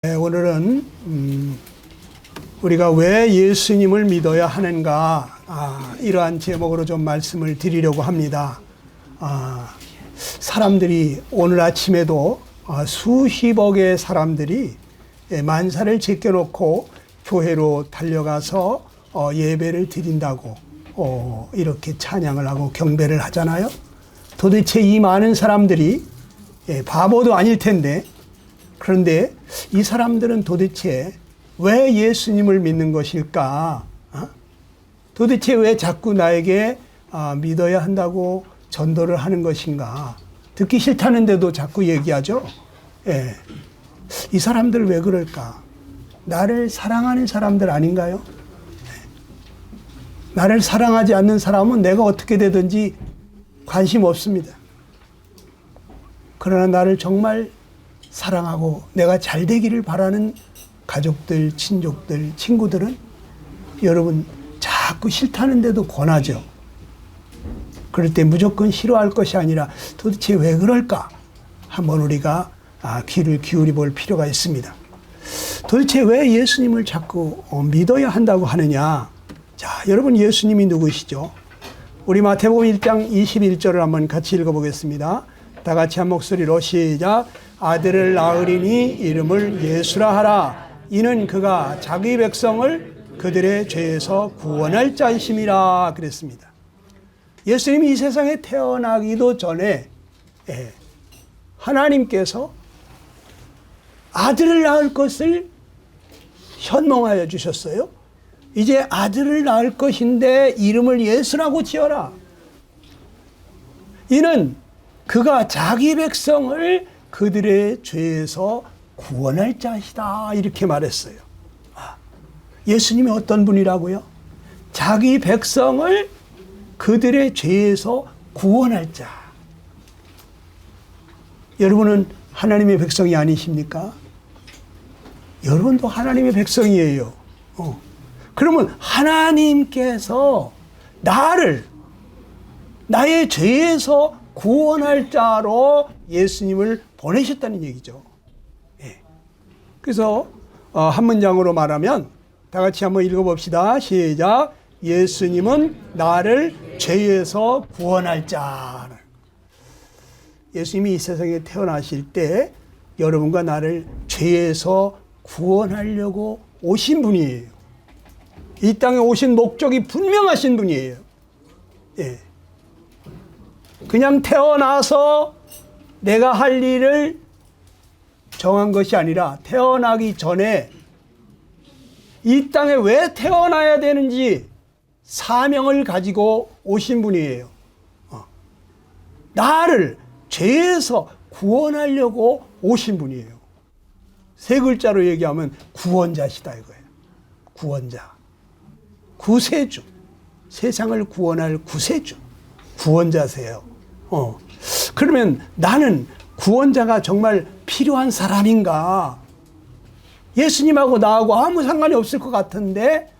오늘은 우리가 왜 예수님을 믿어야 하는가 이러한 제목으로 좀 말씀을 드리려고 합니다. 사람들이 오늘 아침에도 수십억의 사람들이 만사를 제껴놓고 교회로 달려가서 예배를 드린다고 이렇게 찬양을 하고 경배를 하잖아요. 도대체 이 많은 사람들이 바보도 아닐 텐데, 그런데 이 사람들은 도대체 왜 예수님을 믿는 것일까? 도대체 왜 자꾸 나에게 믿어야 한다고 전도를 하는 것인가? 듣기 싫다는데도 자꾸 얘기하죠. 이 사람들 왜 그럴까? 나를 사랑하는 사람들 아닌가요? 나를 사랑하지 않는 사람은 내가 어떻게 되든지 관심 없습니다. 그러나 나를 정말 사랑하고 내가 잘 되기를 바라는 가족들, 친족들, 친구들은 여러분 자꾸 싫다는데도 권하죠. 그럴 때 무조건 싫어할 것이 아니라 도대체 왜 그럴까? 한번 우리가 귀를 기울여 볼 필요가 있습니다. 도대체 왜 예수님을 자꾸 믿어야 한다고 하느냐? 자, 여러분 예수님이 누구시죠? 우리 마태복음 1장 21절을 한번 같이 읽어보겠습니다. 다 같이 한 목소리로 시작. 아들을 낳으리니 이름을 예수라 하라. 이는 그가 자기 백성을 그들의 죄에서 구원할 자이심이라 그랬습니다. 예수님이 이 세상에 태어나기도 전에 하나님께서 아들을 낳을 것을 현몽하여 주셨어요. 이제 아들을 낳을 것인데 이름을 예수라고 지어라. 이는 그가 자기 백성을 그들의 죄에서 구원할 자이다. 이렇게 말했어요. 예수님이 어떤 분이라고요? 자기 백성을 그들의 죄에서 구원할 자. 여러분은 하나님의 백성이 아니십니까? 여러분도 하나님의 백성이에요. 그러면 하나님께서 나의 죄에서 구원할 자로 예수님을 보내셨다는 얘기죠. 그래서 한 문장으로 말하면 다 같이 한번 읽어봅시다. 시작. 예수님은 나를 죄에서 구원할 자. 예수님이 이 세상에 태어나실 때 여러분과 나를 죄에서 구원하려고 오신 분이에요. 이 땅에 오신 목적이 분명하신 분이에요. 그냥 태어나서 내가 할 일을 정한 것이 아니라 태어나기 전에 이 땅에 왜 태어나야 되는지 사명을 가지고 오신 분이에요. 나를 죄에서 구원하려고 오신 분이에요. 세 글자로 얘기하면 구원자시다 이거예요. 구원자. 구세주. 세상을 구원할 구세주. 구원자세요. 그러면 나는 구원자가 정말 필요한 사람인가? 예수님하고 나하고 아무 상관이 없을 것 같은데,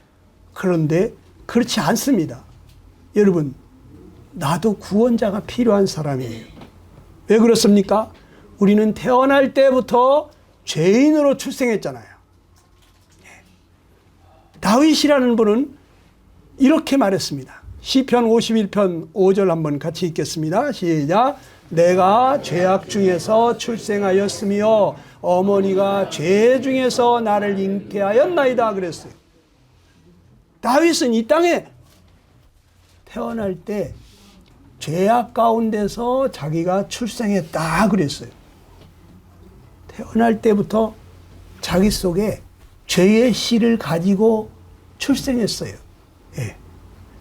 그런데 그렇지 않습니다. 여러분, 나도 구원자가 필요한 사람이에요. 왜 그렇습니까? 우리는 태어날 때부터 죄인으로 출생했잖아요. 다윗이라는 분은 이렇게 말했습니다. 시편 51편 5절 한번 같이 읽겠습니다. 시작. 내가 죄악 중에서 출생하였으며 어머니가 죄 중에서 나를 잉태하였나이다 그랬어요. 다윗은 이 땅에 태어날 때 죄악 가운데서 자기가 출생했다 그랬어요. 태어날 때부터 자기 속에 죄의 씨를 가지고 출생했어요.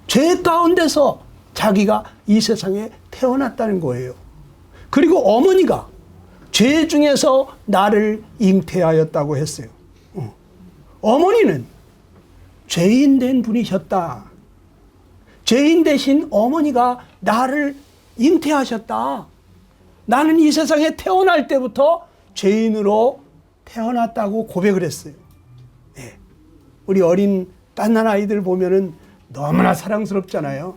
죄 가운데서 자기가 이 세상에 태어났다는 거예요. 그리고 어머니가 죄 중에서 나를 잉태하였다고 했어요. 어머니는 죄인 된 분이셨다. 죄인 대신 어머니가 나를 잉태하셨다. 나는 이 세상에 태어날 때부터 죄인으로 태어났다고 고백을 했어요. 우리 어린 갓난 아이들 보면은 너무나 사랑스럽잖아요.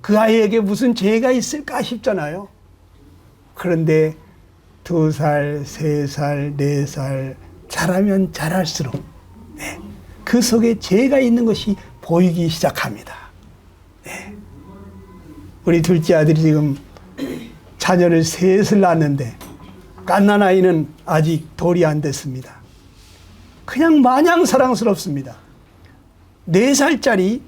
그 아이에게 무슨 죄가 있을까 싶잖아요. 그런데 2살, 3살, 4살 자라면 자랄수록 네, 그 속에 죄가 있는 것이 보이기 시작합니다. 네. 우리 둘째 아들이 지금 자녀를 셋을 낳았는데 갓난아이는 아직 돌이 안 됐습니다. 그냥 마냥 사랑스럽습니다. 4살짜리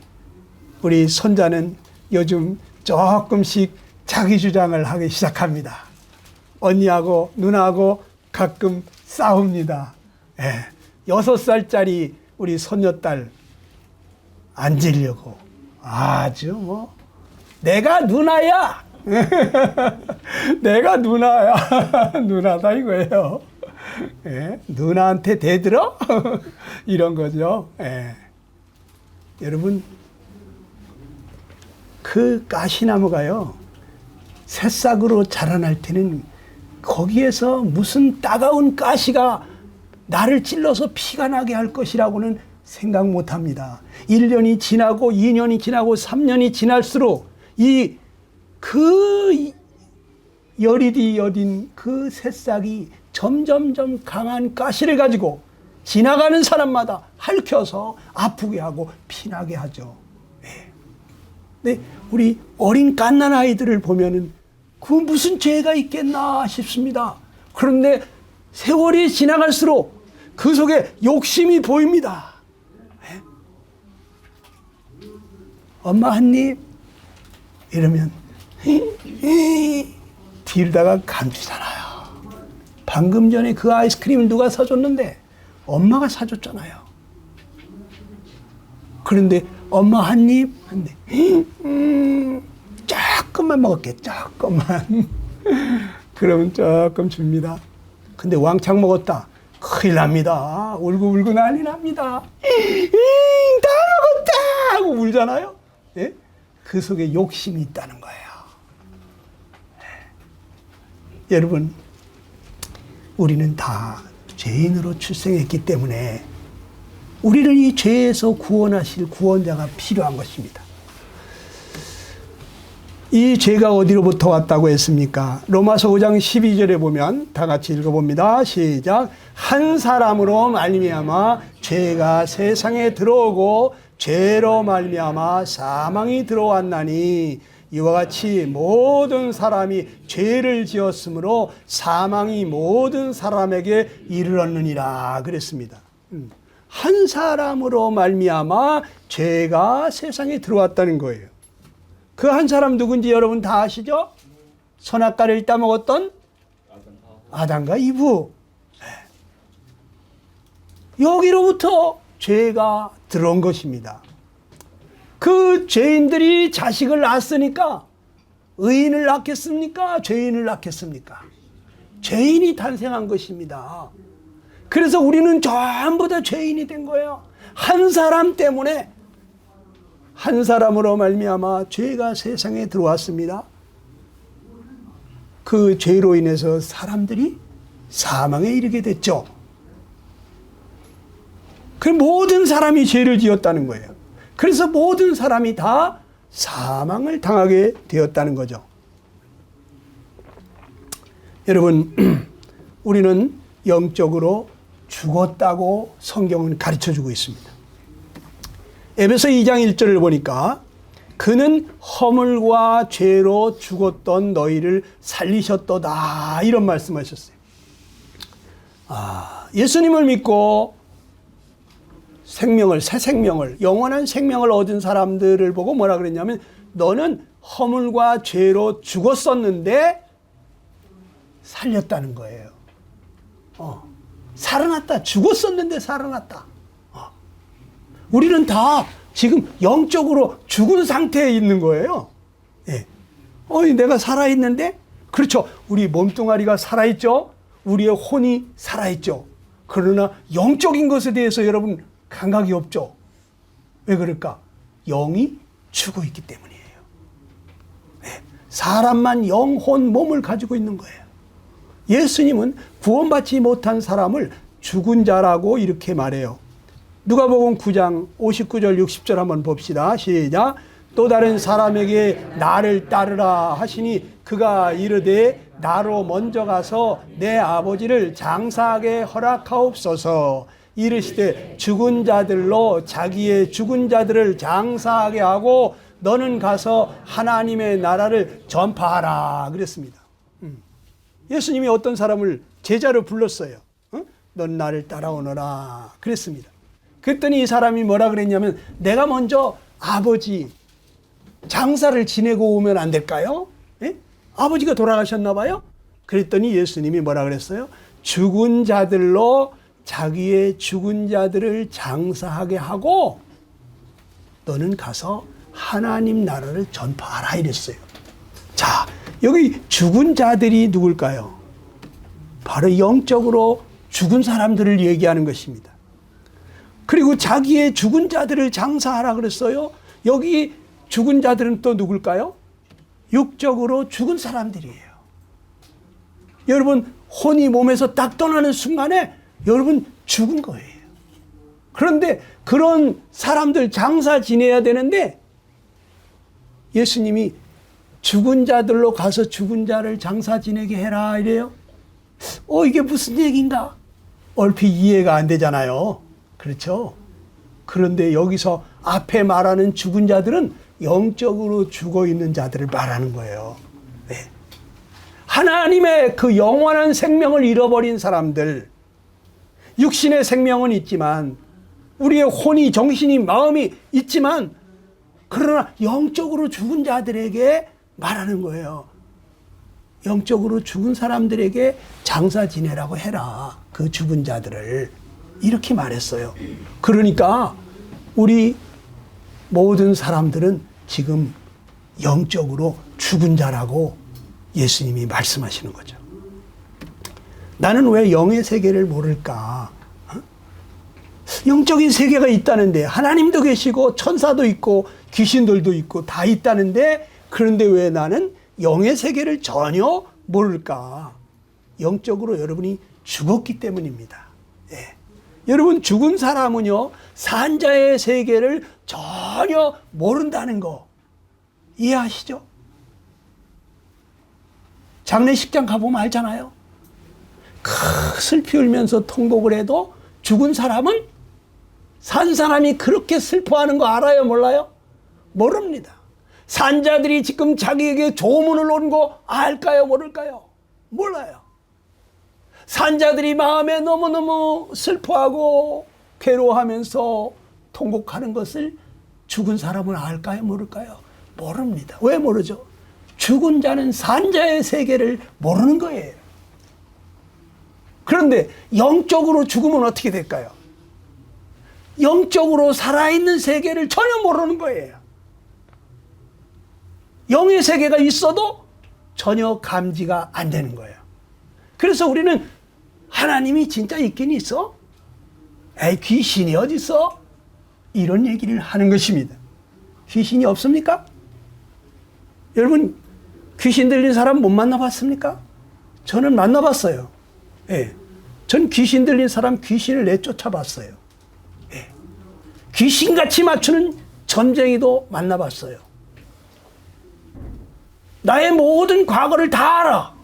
우리 손자는 요즘 조금씩 자기 주장을 하기 시작합니다. 언니하고 누나하고 가끔 싸웁니다. 6살짜리 우리 손녀딸 앉으려고 아주 뭐 내가 누나야 내가 누나야 누나다 이거예요. 누나한테 대들어 이런 거죠. 여러분 그 가시나무가요 새싹으로 자라날 때는 거기에서 무슨 따가운 가시가 나를 찔러서 피가 나게 할 것이라고는 생각 못 합니다. 1년이 지나고 2년이 지나고 3년이 지날수록 그 여리디 여딘 그 새싹이 점점점 강한 가시를 가지고 지나가는 사람마다 핥혀서 아프게 하고 피나게 하죠. 근데 우리 어린 갓난아이들을 보면은 그 무슨 죄가 있겠나 싶습니다. 그런데 세월이 지나갈수록 그 속에 욕심이 보입니다. 엄마 한 입 이러면 뒤로다가 감추잖아요. 방금 전에 그 아이스크림을 누가 사줬는데 엄마가 사줬잖아요. 그런데 엄마 한 입 한데 조금만 먹을게 조금만 그러면 조금 줍니다. 근데 왕창 먹었다 큰일 납니다. 울고불고 난리 납니다. 다 먹었다 하고 울잖아요. 예? 그 속에 욕심이 있다는 거예요. 여러분 우리는 다 죄인으로 출생했기 때문에 우리를 이 죄에서 구원하실 구원자가 필요한 것입니다. 이 죄가 어디로부터 왔다고 했습니까? 로마서 5장 12절에 보면 다 같이 읽어봅니다. 시작. 한 사람으로 말미암아 죄가 세상에 들어오고 죄로 말미암아 사망이 들어왔나니 이와 같이 모든 사람이 죄를 지었으므로 사망이 모든 사람에게 이르렀느니라 그랬습니다. 한 사람으로 말미암아 죄가 세상에 들어왔다는 거예요. 그 한 사람 누군지 여러분 다 아시죠? 선악과를 따먹었던 아담과 이브. 여기로부터 죄가 들어온 것입니다. 그 죄인들이 자식을 낳았으니까 의인을 낳겠습니까? 죄인을 낳겠습니까? 죄인이 탄생한 것입니다. 그래서 우리는 전부 다 죄인이 된 거예요. 한 사람 때문에 한 사람으로 말미암아 죄가 세상에 들어왔습니다. 그 죄로 인해서 사람들이 사망에 이르게 됐죠. 그 모든 사람이 죄를 지었다는 거예요. 그래서 모든 사람이 다 사망을 당하게 되었다는 거죠. 여러분, 우리는 영적으로 죽었다고 성경은 가르쳐주고 있습니다. 에베소 2장 1절을 보니까 그는 허물과 죄로 죽었던 너희를 살리셨도다 이런 말씀하셨어요. 예수님을 믿고 생명을, 새 생명을, 영원한 생명을 얻은 사람들을 보고 뭐라 그랬냐면 너는 허물과 죄로 죽었었는데 살렸다는 거예요. 살아났다. 죽었었는데 살아났다. 우리는 다 지금 영적으로 죽은 상태에 있는 거예요. 예. 내가 살아있는데? 그렇죠. 우리 몸뚱아리가 살아있죠. 우리의 혼이 살아있죠. 그러나 영적인 것에 대해서 여러분 감각이 없죠. 왜 그럴까? 영이 죽어 있기 때문이에요. 예. 사람만 영혼 몸을 가지고 있는 거예요. 예수님은 구원받지 못한 사람을 죽은 자라고 이렇게 말해요. 누가복음 9장 59절 60절 한번 봅시다. 시작. 또 다른 사람에게 나를 따르라 하시니 그가 이르되 나로 먼저 가서 내 아버지를 장사하게 허락하옵소서. 이르시되 죽은 자들로 자기의 죽은 자들을 장사하게 하고 너는 가서 하나님의 나라를 전파하라 그랬습니다. 예수님이 어떤 사람을 제자로 불렀어요. 넌 나를 따라오너라 그랬습니다. 그랬더니 이 사람이 뭐라 그랬냐면 내가 먼저 아버지 장사를 지내고 오면 안 될까요? 예? 아버지가 돌아가셨나 봐요. 그랬더니 예수님이 뭐라 그랬어요? 죽은 자들로 자기의 죽은 자들을 장사하게 하고 너는 가서 하나님 나라를 전파하라 이랬어요. 자, 여기 죽은 자들이 누굴까요? 바로 영적으로 죽은 사람들을 얘기하는 것입니다. 그리고 자기의 죽은 자들을 장사하라 그랬어요. 여기 죽은 자들은 또 누굴까요? 육적으로 죽은 사람들이에요. 여러분, 혼이 몸에서 딱 떠나는 순간에 여러분 죽은 거예요. 그런데 그런 사람들 장사 지내야 되는데 예수님이 죽은 자들로 가서 죽은 자를 장사 지내게 해라 이래요. 이게 무슨 얘기인가? 얼핏 이해가 안 되잖아요. 그렇죠? 그런데 여기서 앞에 말하는 죽은 자들은 영적으로 죽어 있는 자들을 말하는 거예요. 네. 하나님의 그 영원한 생명을 잃어버린 사람들, 육신의 생명은 있지만 우리의 혼이, 정신이, 마음이 있지만 그러나 영적으로 죽은 자들에게 말하는 거예요. 영적으로 죽은 사람들에게 장사 지내라고 해라. 그 죽은 자들을. 이렇게 말했어요. 그러니까 우리 모든 사람들은 지금 영적으로 죽은 자라고 예수님이 말씀하시는 거죠. 나는 왜 영의 세계를 모를까? 영적인 세계가 있다는데 하나님도 계시고 천사도 있고 귀신들도 있고 다 있다는데 그런데 왜 나는 영의 세계를 전혀 모를까? 영적으로 여러분이 죽었기 때문입니다. 예. 여러분 죽은 사람은요 산자의 세계를 전혀 모른다는 거 이해하시죠? 장례식장 가보면 알잖아요. 슬피 울면서 통곡을 해도 죽은 사람은 산 사람이 그렇게 슬퍼하는 거 알아요? 몰라요? 모릅니다. 산자들이 지금 자기에게 조문을 온 거 알까요? 모를까요? 몰라요. 산자들이 마음에 너무너무 슬퍼하고 괴로워하면서 통곡하는 것을 죽은 사람은 알까요? 모를까요? 모릅니다. 왜 모르죠? 죽은 자는 산자의 세계를 모르는 거예요. 그런데 영적으로 죽으면 어떻게 될까요? 영적으로 살아있는 세계를 전혀 모르는 거예요. 영의 세계가 있어도 전혀 감지가 안 되는 거예요. 그래서 우리는 하나님이 진짜 있긴 있어? 에이, 귀신이 어디 있어? 이런 얘기를 하는 것입니다. 귀신이 없습니까? 여러분, 귀신 들린 사람 못 만나봤습니까? 저는 만나봤어요. 예. 전 귀신 들린 사람 귀신을 내쫓아봤어요. 예. 귀신같이 맞추는 점쟁이도 만나봤어요. 나의 모든 과거를 다 알아.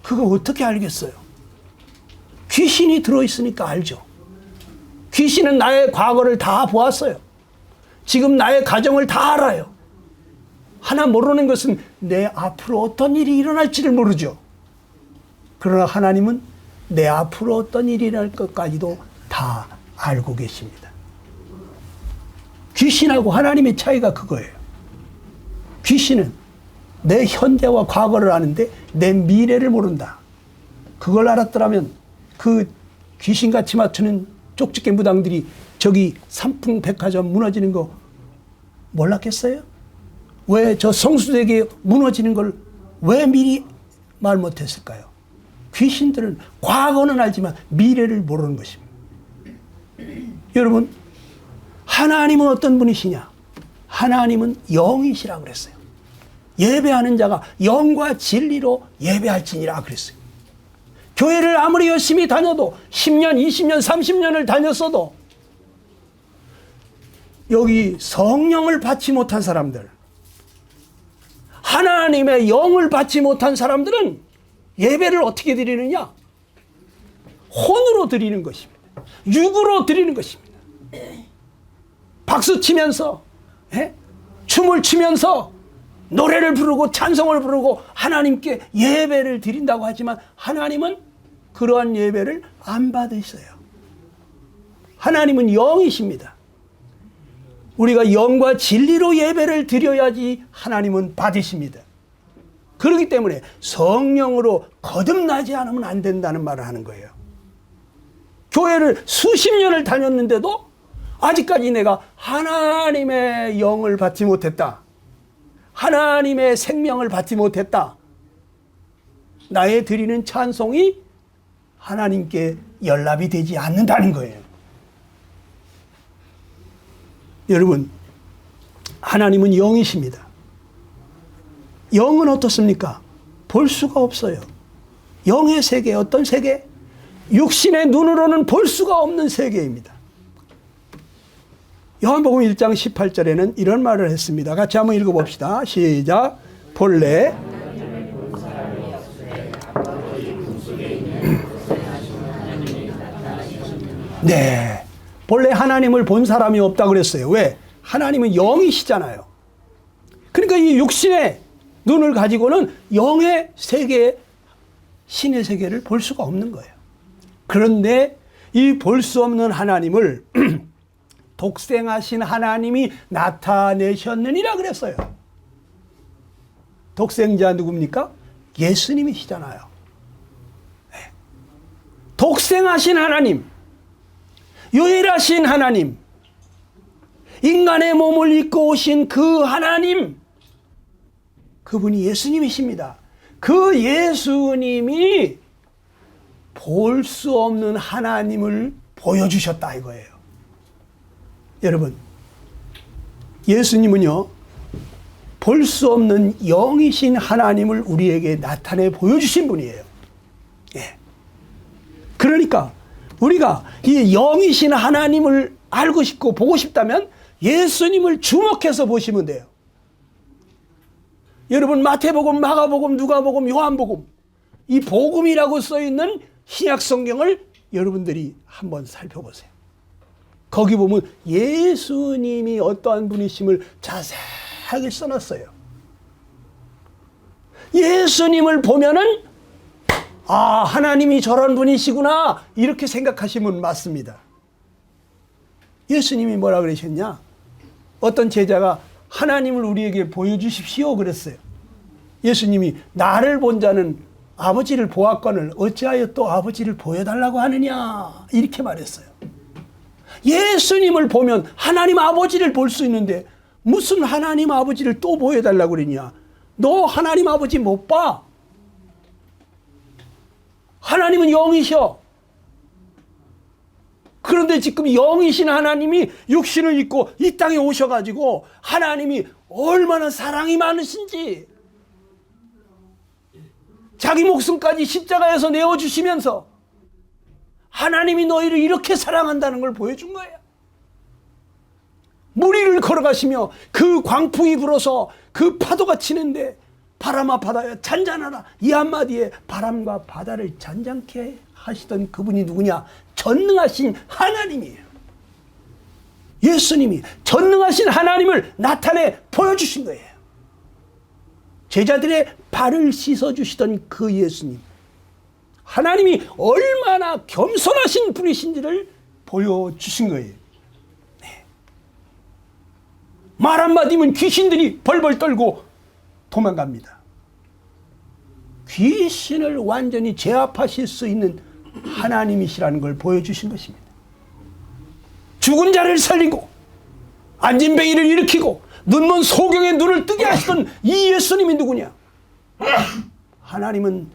그거 어떻게 알겠어요? 귀신이 들어있으니까 알죠. 귀신은 나의 과거를 다 보았어요. 지금 나의 가정을 다 알아요. 하나 모르는 것은 내 앞으로 어떤 일이 일어날지를 모르죠. 그러나 하나님은 내 앞으로 어떤 일이 일어날 것까지도 다 알고 계십니다. 귀신하고 하나님의 차이가 그거예요. 귀신은 내 현재와 과거를 아는데 내 미래를 모른다. 그걸 알았더라면 그 귀신같이 맞추는 쪽집게 무당들이 저기 삼풍백화점 무너지는 거 몰랐겠어요? 왜 저 성수대교 무너지는 걸 왜 미리 말 못했을까요? 귀신들은 과거는 알지만 미래를 모르는 것입니다. 여러분, 하나님은 어떤 분이시냐? 하나님은 영이시라고 그랬어요. 예배하는 자가 영과 진리로 예배할지니라 그랬어요. 교회를 아무리 열심히 다녀도 10년, 20년, 30년을 다녔어도 여기 성령을 받지 못한 사람들, 하나님의 영을 받지 못한 사람들은 예배를 어떻게 드리느냐? 혼으로 드리는 것입니다. 육으로 드리는 것입니다. 박수 치면서, 춤을 추면서, 노래를 부르고 찬송을 부르고 하나님께 예배를 드린다고 하지만 하나님은 그러한 예배를 안 받으셔요. 하나님은 영이십니다. 우리가 영과 진리로 예배를 드려야지 하나님은 받으십니다. 그렇기 때문에 성령으로 거듭나지 않으면 안 된다는 말을 하는 거예요. 교회를 수십 년을 다녔는데도 아직까지 내가 하나님의 영을 받지 못했다. 하나님의 생명을 받지 못했다. 나의 드리는 찬송이 하나님께 연락이 되지 않는다는 거예요. 여러분, 하나님은 영이십니다. 영은 어떻습니까? 볼 수가 없어요. 영의 세계, 어떤 세계? 육신의 눈으로는 볼 수가 없는 세계입니다. 요한복음 1장 18절에는 이런 말을 했습니다. 같이 한번 읽어봅시다. 시작. 본래 네, 본래 하나님을 본 사람이 없다 그랬어요. 왜? 하나님은 영이시잖아요. 그러니까 이 육신의 눈을 가지고는 영의 세계, 신의 세계를 볼 수가 없는 거예요. 그런데 이 볼 수 없는 하나님을 독생하신 하나님이 나타내셨느니라 그랬어요. 독생자 누굽니까? 예수님이시잖아요. 네. 독생하신 하나님, 유일하신 하나님, 인간의 몸을 입고 오신 그 하나님, 그분이 예수님이십니다. 그 예수님이 볼 수 없는 하나님을 보여주셨다 이거예요. 여러분, 예수님은요, 볼 수 없는 영이신 하나님을 우리에게 나타내 보여주신 분이에요. 예. 그러니까 우리가 이 영이신 하나님을 알고 싶고 보고 싶다면 예수님을 주목해서 보시면 돼요. 여러분, 마태복음, 마가복음, 누가복음, 요한복음, 이 복음이라고 써있는 신약 성경을 여러분들이 한번 살펴보세요. 거기 보면 예수님이 어떠한 분이심을 자세하게 써놨어요. 예수님을 보면은 아, 하나님이 저런 분이시구나 이렇게 생각하시면 맞습니다. 예수님이 뭐라 그러셨냐? 어떤 제자가 하나님을 우리에게 보여주십시오 그랬어요. 예수님이 나를 본 자는 아버지를 보았거늘 어찌하여 또 아버지를 보여달라고 하느냐 이렇게 말했어요. 예수님을 보면 하나님 아버지를 볼 수 있는데 무슨 하나님 아버지를 또 보여달라고 그러냐? 너 하나님 아버지 못 봐? 하나님은 영이셔. 그런데 지금 영이신 하나님이 육신을 입고 이 땅에 오셔가지고 하나님이 얼마나 사랑이 많으신지 자기 목숨까지 십자가에서 내어주시면서 하나님이 너희를 이렇게 사랑한다는 걸 보여준 거예요. 물 위를 걸어가시며 그 광풍이 불어서 그 파도가 치는데 바람아 바다야 잔잔하라 이 한마디에 바람과 바다를 잔잔케 하시던 그분이 누구냐? 전능하신 하나님이에요. 예수님이 전능하신 하나님을 나타내 보여주신 거예요. 제자들의 발을 씻어주시던 그 예수님, 하나님이 얼마나 겸손하신 분이신지를 보여주신 거예요. 네. 말 한마디면 귀신들이 벌벌 떨고 도망갑니다. 귀신을 완전히 제압하실 수 있는 하나님이시라는 걸 보여주신 것입니다. 죽은 자를 살리고 안진뱅이를 일으키고 눈먼 소경의 눈을 뜨게 하시던 이 예수님이 누구냐? 하나님은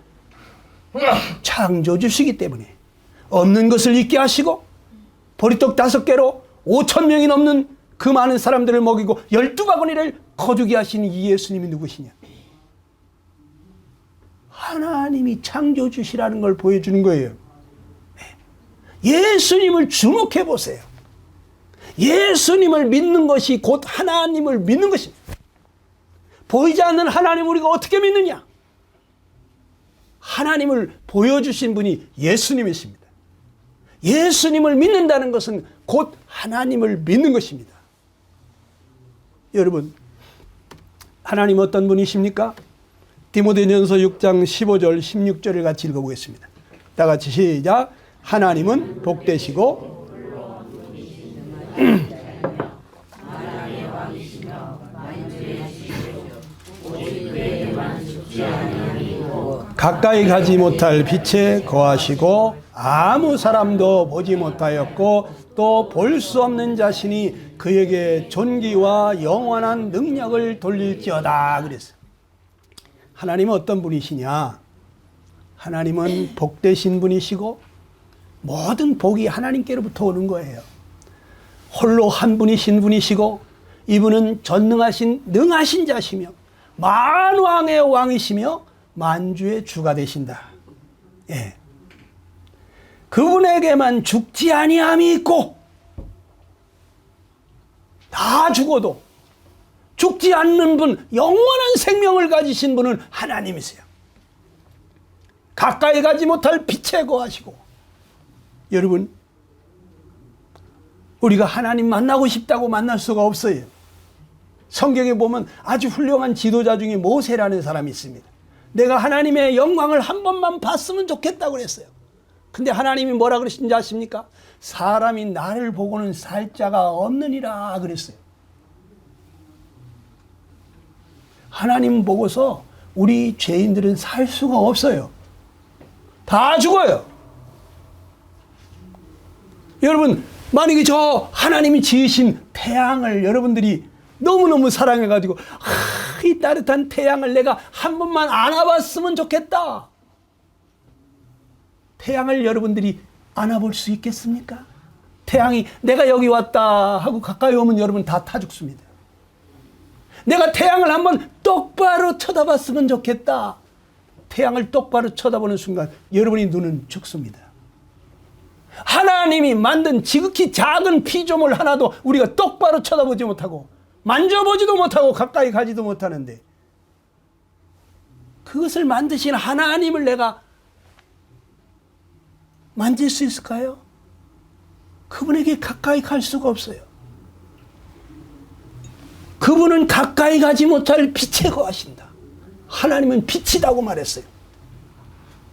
창조주시기 때문에 없는 것을 있게 하시고 보리떡 5개로 5,000명이 넘는 그 많은 사람들을 먹이고 12바구니를 거두게 하신 이 예수님이 누구시냐? 하나님이 창조주시라는 걸 보여주는 거예요. 예수님을 주목해 보세요. 예수님을 믿는 것이 곧 하나님을 믿는 것입니다. 보이지 않는 하나님을 우리가 어떻게 믿느냐? 하나님을 보여주신 분이 예수님이십니다. 예수님을 믿는다는 것은 곧 하나님을 믿는 것입니다. 여러분, 하나님 어떤 분이십니까? 디모데전서 6장 15절 16절을 같이 읽어보겠습니다. 다 같이 시작. 하나님은 복되시고 가까이 가지 못할 빛에 거하시고 아무 사람도 보지 못하였고 또 볼 수 없는 자신이 그에게 존귀와 영원한 능력을 돌릴지어다 그랬어요. 하나님은 어떤 분이시냐? 하나님은 복되신 분이시고 모든 복이 하나님께로부터 오는 거예요. 홀로 한 분이신 분이시고 이분은 전능하신 능하신 자시며 만왕의 왕이시며 만주의 주가 되신다. 예. 그분에게만 죽지 아니함이 있고 다 죽어도 죽지 않는 분, 영원한 생명을 가지신 분은 하나님이세요. 가까이 가지 못할 빛에 거하시고. 여러분, 우리가 하나님 만나고 싶다고 만날 수가 없어요. 성경에 보면 아주 훌륭한 지도자 중에 모세라는 사람이 있습니다. 내가 하나님의 영광을 한 번만 봤으면 좋겠다고 그랬어요. 근데 하나님이 뭐라 그러신지 아십니까? 사람이 나를 보고는 살 자가 없느니라 그랬어요. 하나님 보고서 우리 죄인들은 살 수가 없어요. 다 죽어요. 여러분, 만약에 저 하나님이 지으신 태양을 여러분들이 너무너무 사랑해가지고 이 따뜻한 태양을 내가 한 번만 안아봤으면 좋겠다. 태양을 여러분들이 안아볼 수 있겠습니까? 태양이 내가 여기 왔다 하고 가까이 오면 여러분 다 타 죽습니다. 내가 태양을 한번 똑바로 쳐다봤으면 좋겠다. 태양을 똑바로 쳐다보는 순간 여러분의 눈은 죽습니다. 하나님이 만든 지극히 작은 피조물 하나도 우리가 똑바로 쳐다보지 못하고 만져보지도 못하고 가까이 가지도 못하는데 그것을 만드신 하나님을 내가 만질 수 있을까요? 그분에게 가까이 갈 수가 없어요. 그분은 가까이 가지 못할 빛에 거하신다. 하나님은 빛이라고 말했어요.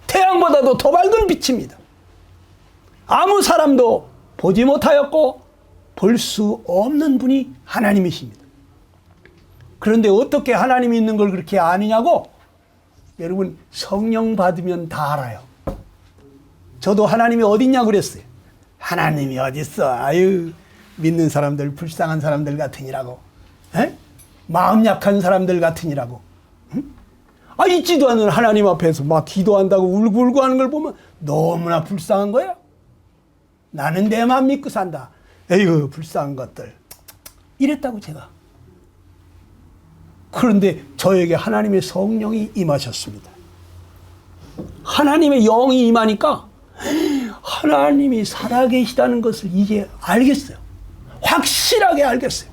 태양보다도 더 밝은 빛입니다. 아무 사람도 보지 못하였고 볼 수 없는 분이 하나님이십니다. 그런데 어떻게 하나님이 있는 걸 그렇게 아느냐고? 여러분, 성령 받으면 다 알아요. 저도 하나님이 어딨냐 그랬어요. 하나님이 어딨어? 아유, 믿는 사람들, 불쌍한 사람들 같으니라고. 에? 마음 약한 사람들 같으니라고. 응? 아, 있지도 않은 하나님 앞에서 막 기도한다고 울고 하는 걸 보면 너무나 불쌍한 거예요. 나는 내만 믿고 산다. 에휴, 불쌍한 것들. 이랬다고 제가. 그런데 저에게 하나님의 성령이 임하셨습니다. 하나님의 영이 임하니까 하나님이 살아계시다는 것을 이제 알겠어요. 확실하게 알겠어요.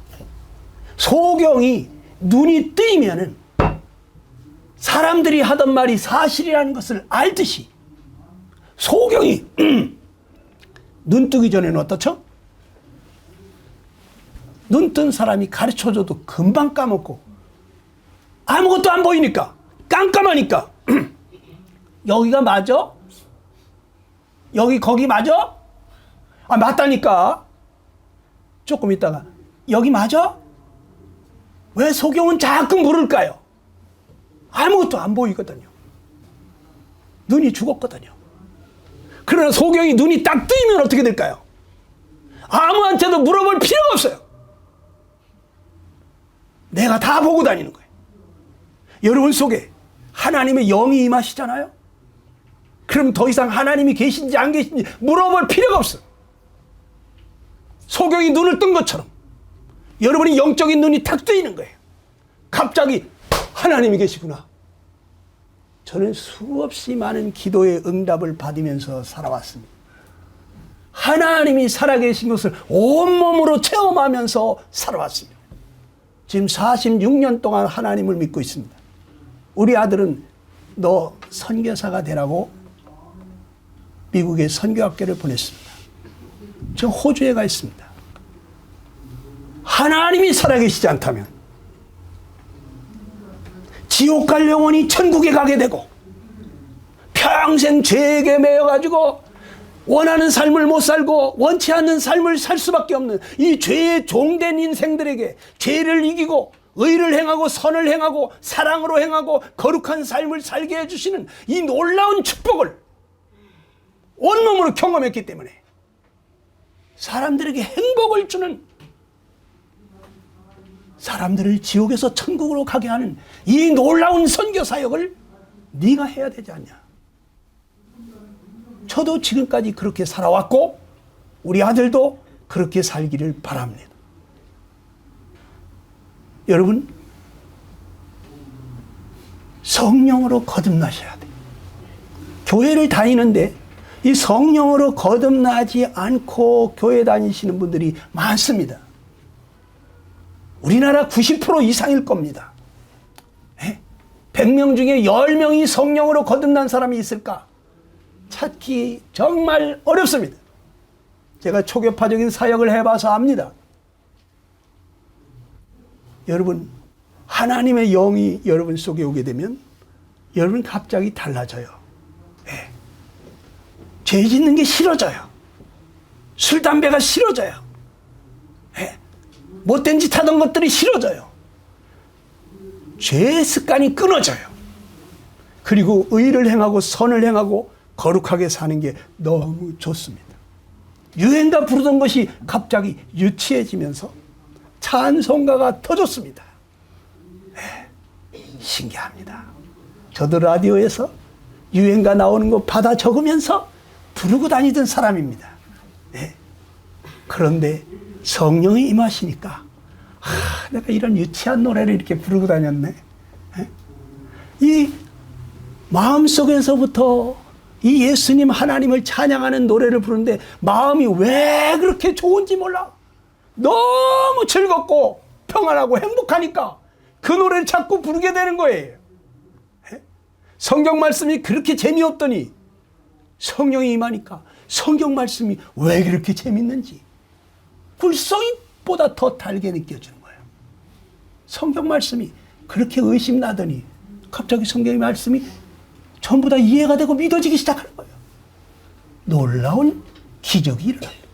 소경이 눈이 뜨이면은 사람들이 하던 말이 사실이라는 것을 알듯이 소경이 눈 뜨기 전에는 어떻죠? 눈 뜬 사람이 가르쳐줘도 금방 까먹고 아무것도 안 보이니까 깜깜하니까 여기가 맞아? 여기 거기 맞아? 아, 맞다니까. 조금 있다가 여기 맞아? 왜 소경은 자꾸 물을까요? 아무것도 안 보이거든요. 눈이 죽었거든요. 그러나 소경이 눈이 딱 뜨이면 어떻게 될까요? 아무한테도 물어볼 필요가 없어요. 내가 다 보고 다니는 거예요. 여러분 속에 하나님의 영이 임하시잖아요. 그럼 더 이상 하나님이 계신지 안 계신지 물어볼 필요가 없어요. 소경이 눈을 뜬 것처럼 여러분이 영적인 눈이 탁 뜨이는 거예요. 갑자기 하나님이 계시구나. 저는 수없이 많은 기도의 응답을 받으면서 살아왔습니다. 하나님이 살아계신 것을 온몸으로 체험하면서 살아왔습니다. 지금 46년 동안 하나님을 믿고 있습니다. 우리 아들은 너 선교사가 되라고 미국의 선교학교를 보냈습니다. 저 호주에 가 있습니다. 하나님이 살아계시지 않다면 지옥 갈 영혼이 천국에 가게 되고 평생 죄에게 매여가지고 원하는 삶을 못 살고 원치 않는 삶을 살 수밖에 없는 이 죄의 종된 인생들에게 죄를 이기고 의를 행하고 선을 행하고 사랑으로 행하고 거룩한 삶을 살게 해주시는 이 놀라운 축복을 온몸으로 경험했기 때문에 사람들에게 행복을 주는, 사람들을 지옥에서 천국으로 가게 하는 이 놀라운 선교 사역을 네가 해야 되지 않냐. 저도 지금까지 그렇게 살아왔고 우리 아들도 그렇게 살기를 바랍니다. 여러분, 성령으로 거듭나셔야 돼요. 교회를 다니는데 이 성령으로 거듭나지 않고 교회 다니시는 분들이 많습니다. 우리나라 90% 이상일 겁니다. 100명 중에 10명이 성령으로 거듭난 사람이 있을까? 찾기 정말 어렵습니다. 제가 초교파적인 사역을 해봐서 압니다. 여러분, 하나님의 영이 여러분 속에 오게 되면 여러분 갑자기 달라져요. 죄 짓는 게 싫어져요. 술, 담배가 싫어져요. 못된 짓 하던 것들이 싫어져요. 죄의 습관이 끊어져요. 그리고 의를 행하고 선을 행하고 거룩하게 사는 게 너무 좋습니다. 유행가 부르던 것이 갑자기 유치해지면서 찬송가가 더 좋습니다. 신기합니다. 저도 라디오에서 유행가 나오는 거 받아 적으면서 부르고 다니던 사람입니다. 그런데 성령이 임하시니까 내가 이런 유치한 노래를 이렇게 부르고 다녔네. 이 마음속에서부터 이 예수님 하나님을 찬양하는 노래를 부르는데 마음이 왜 그렇게 좋은지 몰라. 너무 즐겁고 평안하고 행복하니까 그 노래를 자꾸 부르게 되는 거예요. 성경 말씀이 그렇게 재미없더니 성령이 임하니까 성경 말씀이 왜 그렇게 재밌는지 굴성이보다 더 달게 느껴지는 거예요. 성경 말씀이 그렇게 의심나더니 갑자기 성경의 말씀이 전부 다 이해가 되고 믿어지기 시작하는 거예요. 놀라운 기적이 일어납니다.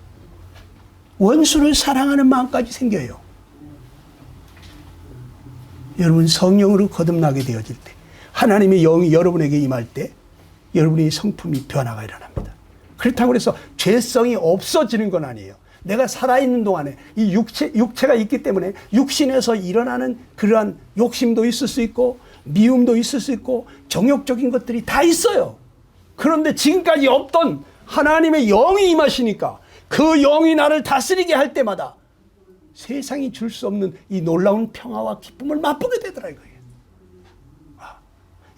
원수를 사랑하는 마음까지 생겨요. 여러분, 성령으로 거듭나게 되어질 때, 하나님의 영이 여러분에게 임할 때 여러분의 성품이 변화가 일어납니다. 그렇다고 해서 죄성이 없어지는 건 아니에요. 내가 살아있는 동안에 이 육체가 있기 때문에 육신에서 일어나는 그러한 욕심도 있을 수 있고 미움도 있을 수 있고 정욕적인 것들이 다 있어요. 그런데 지금까지 없던 하나님의 영이 임하시니까 그 영이 나를 다스리게 할 때마다 세상이 줄 수 없는 이 놀라운 평화와 기쁨을 맛보게 되더라고요.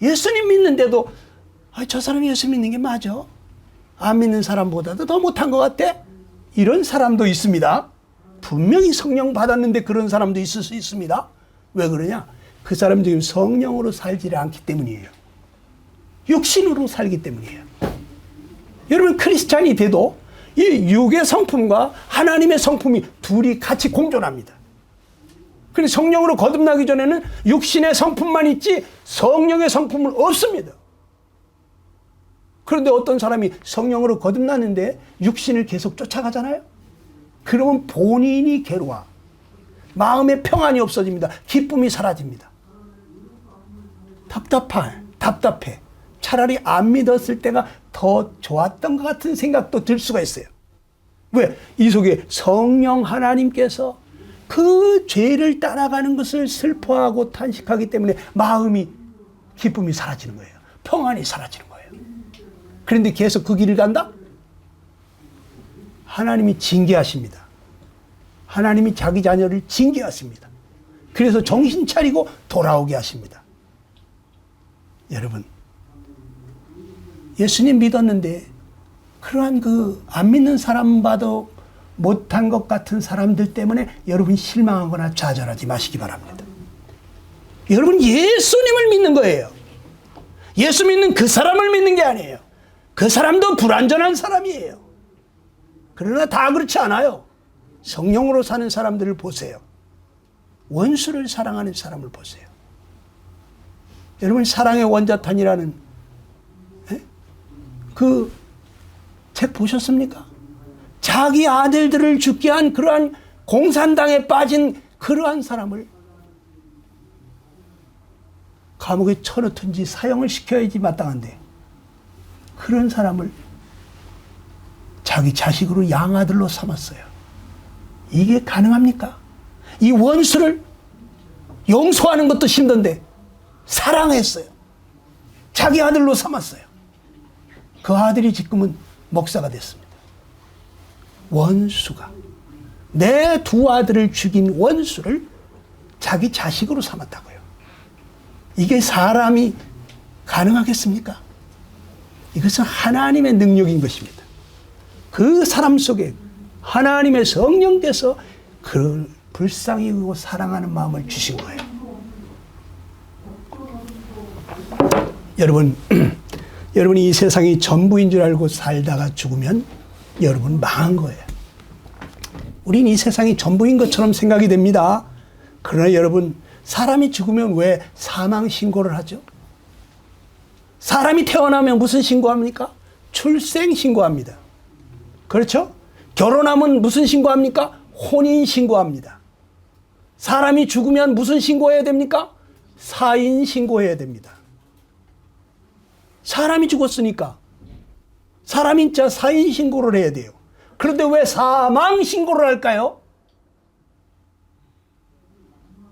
예수님 믿는데도 저 사람이 예수 믿는 게 맞아? 안 믿는 사람보다도 더 못한 것 같아? 이런 사람도 있습니다. 분명히 성령 받았는데 그런 사람도 있을 수 있습니다. 왜 그러냐? 그 사람 지금 성령으로 살지 않기 때문이에요. 육신으로 살기 때문이에요. 여러분, 크리스찬이 돼도 이 육의 성품과 하나님의 성품이 둘이 같이 공존합니다. 그래서 성령으로 거듭나기 전에는 육신의 성품만 있지 성령의 성품은 없습니다. 그런데 어떤 사람이 성령으로 거듭났는데 육신을 계속 쫓아가잖아요. 그러면 본인이 괴로워. 마음의 평안이 없어집니다. 기쁨이 사라집니다. 답답해. 차라리 안 믿었을 때가 더 좋았던 것 같은 생각도 들 수가 있어요. 왜? 이 속에 성령 하나님께서 그 죄를 따라가는 것을 슬퍼하고 탄식하기 때문에 마음이, 기쁨이 사라지는 거예요. 평안이 사라지는 거예요. 그런데 계속 그 길을 간다? 하나님이 징계하십니다. 하나님이 자기 자녀를 징계하십니다. 그래서 정신 차리고 돌아오게 하십니다. 여러분, 예수님 믿었는데 그러한 그 안 믿는 사람 봐도 못한 것 같은 사람들 때문에 여러분 실망하거나 좌절하지 마시기 바랍니다. 여러분 예수님을 믿는 거예요. 예수 믿는 그 사람을 믿는 게 아니에요. 그 사람도 불완전한 사람이에요. 그러나 다 그렇지 않아요. 성령으로 사는 사람들을 보세요. 원수를 사랑하는 사람을 보세요. 여러분 사랑의 원자탄이라는 그 책 보셨습니까? 자기 아들들을 죽게 한 그러한 공산당에 빠진 그러한 사람을 감옥에 쳐넣든지 사형을 시켜야지 마땅한데 그런 사람을 자기 자식으로 양아들로 삼았어요. 이게 가능합니까? 이 원수를 용서하는 것도 힘든데 사랑했어요. 자기 아들로 삼았어요. 그 아들이 지금은 목사가 됐습니다. 원수가 내 두 아들을 죽인 원수를 자기 자식으로 삼았다고요. 이게 사람이 가능하겠습니까? 이것은 하나님의 능력인 것입니다. 그 사람 속에 하나님의 성령께서 그 불쌍히 여기고 사랑하는 마음을 주신 거예요. 여러분이 이 세상이 전부인 줄 알고 살다가 죽으면 여러분 망한 거예요. 우린 이 세상이 전부인 것처럼 생각이 됩니다. 그러나 여러분, 사람이 죽으면 왜 사망 신고를 하죠? 사람이 태어나면 무슨 신고합니까? 출생 신고합니다. 그렇죠? 결혼하면 무슨 신고합니까? 혼인 신고합니다. 사람이 죽으면 무슨 신고해야 됩니까? 사인 신고해야 됩니다. 사람이 죽었으니까 사람인자 사인 신고를 해야 돼요. 그런데 왜 사망 신고를 할까요?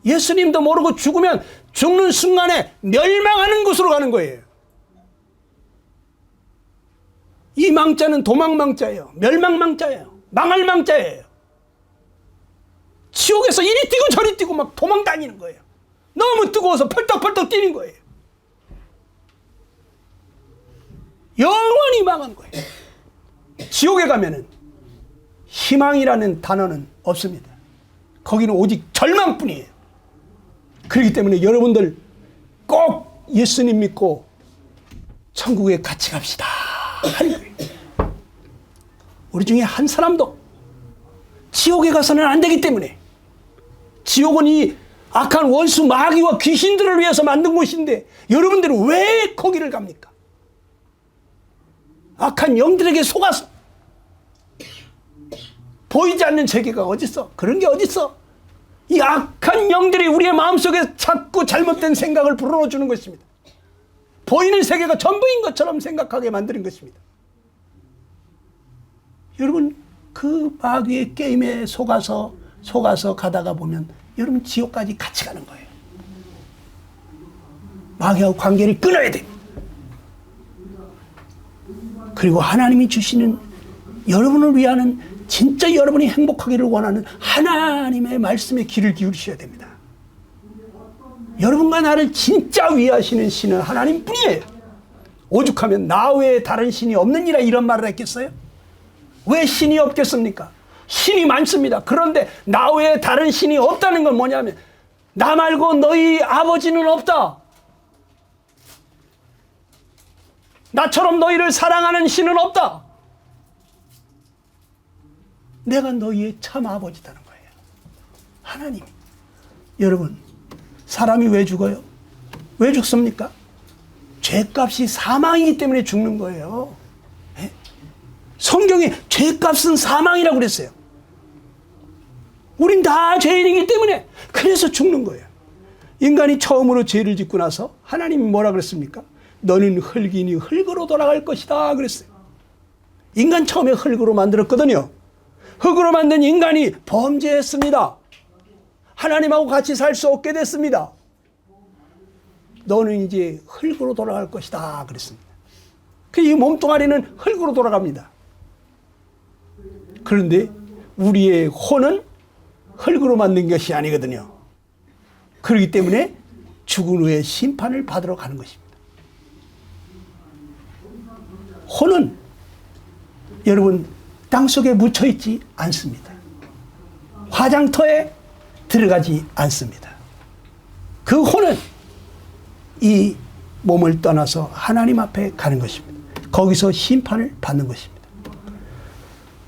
예수님도 모르고 죽으면 죽는 순간에 멸망하는 곳으로 가는 거예요. 이 망자는 도망망자예요. 멸망망자예요. 망할 망자예요. 지옥에서 이리 뛰고 저리 뛰고 막 도망 다니는 거예요. 너무 뜨거워서 펄떡펄떡 뛰는 거예요. 영원히 망한 거예요. 지옥에 가면은 희망이라는 단어는 없습니다. 거기는 오직 절망뿐이에요. 그렇기 때문에 여러분들 꼭 예수님 믿고 천국에 같이 갑시다 하는 거예요. 우리 중에 한 사람도 지옥에 가서는 안 되기 때문에, 지옥은 이 악한 원수 마귀와 귀신들을 위해서 만든 곳인데 여러분들은 왜 거기를 갑니까? 악한 영들에게 속아서 보이지 않는 세계가 어딨어? 그런 게 어딨어? 이 악한 영들이 우리의 마음속에 자꾸 잘못된 생각을 불어넣어주는 것입니다. 보이는 세계가 전부인 것처럼 생각하게 만드는 것입니다. 여러분, 그 마귀의 게임에 속아서 가다가 보면 여러분 지옥까지 같이 가는 거예요. 마귀하고 관계를 끊어야 됩니다. 그리고 하나님이 주시는, 여러분을 위하는, 진짜 여러분이 행복하기를 원하는 하나님의 말씀에 귀를 기울이셔야 됩니다. 여러분과 나를 진짜 위하시는 신은 하나님뿐이에요. 오죽하면 나 외에 다른 신이 없느니라 이런 말을 했겠어요? 왜 신이 없겠습니까? 신이 많습니다. 그런데 나 외에 다른 신이 없다는 건 뭐냐면, 나 말고 너희 아버지는 없다. 나처럼 너희를 사랑하는 신은 없다. 내가 너희의 참 아버지다는 거예요. 하나님. 여러분, 사람이 왜 죽어요? 왜 죽습니까? 죄값이 사망이기 때문에 죽는 거예요. 네? 성경에 죄값은 사망이라고 그랬어요. 우린 다 죄인이기 때문에 그래서 죽는 거예요. 인간이 처음으로 죄를 짓고 나서 하나님이 뭐라 그랬습니까? 너는 흙이니 흙으로 돌아갈 것이다 그랬어요. 인간 처음에 흙으로 만들었거든요. 흙으로 만든 인간이 범죄했습니다. 하나님하고 같이 살 수 없게 됐습니다. 너는 이제 흙으로 돌아갈 것이다 그랬습니다. 이 몸뚱아리는 흙으로 돌아갑니다. 그런데 우리의 혼은 흙으로 만든 것이 아니거든요. 그렇기 때문에 죽은 후에 심판을 받으러 가는 것입니다. 혼은, 여러분, 땅속에 묻혀있지 않습니다. 화장터에 들어가지 않습니다. 그 혼은 이 몸을 떠나서 하나님 앞에 가는 것입니다. 거기서 심판을 받는 것입니다.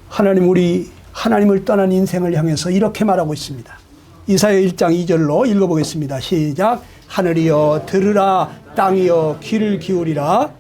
하나님, 우리 하나님을 떠난 인생을 향해서 이렇게 말하고 있습니다. 이사야 1장 2절로 읽어보겠습니다. 시작. 하늘이여 들으라, 땅이여 귀를 기울이라.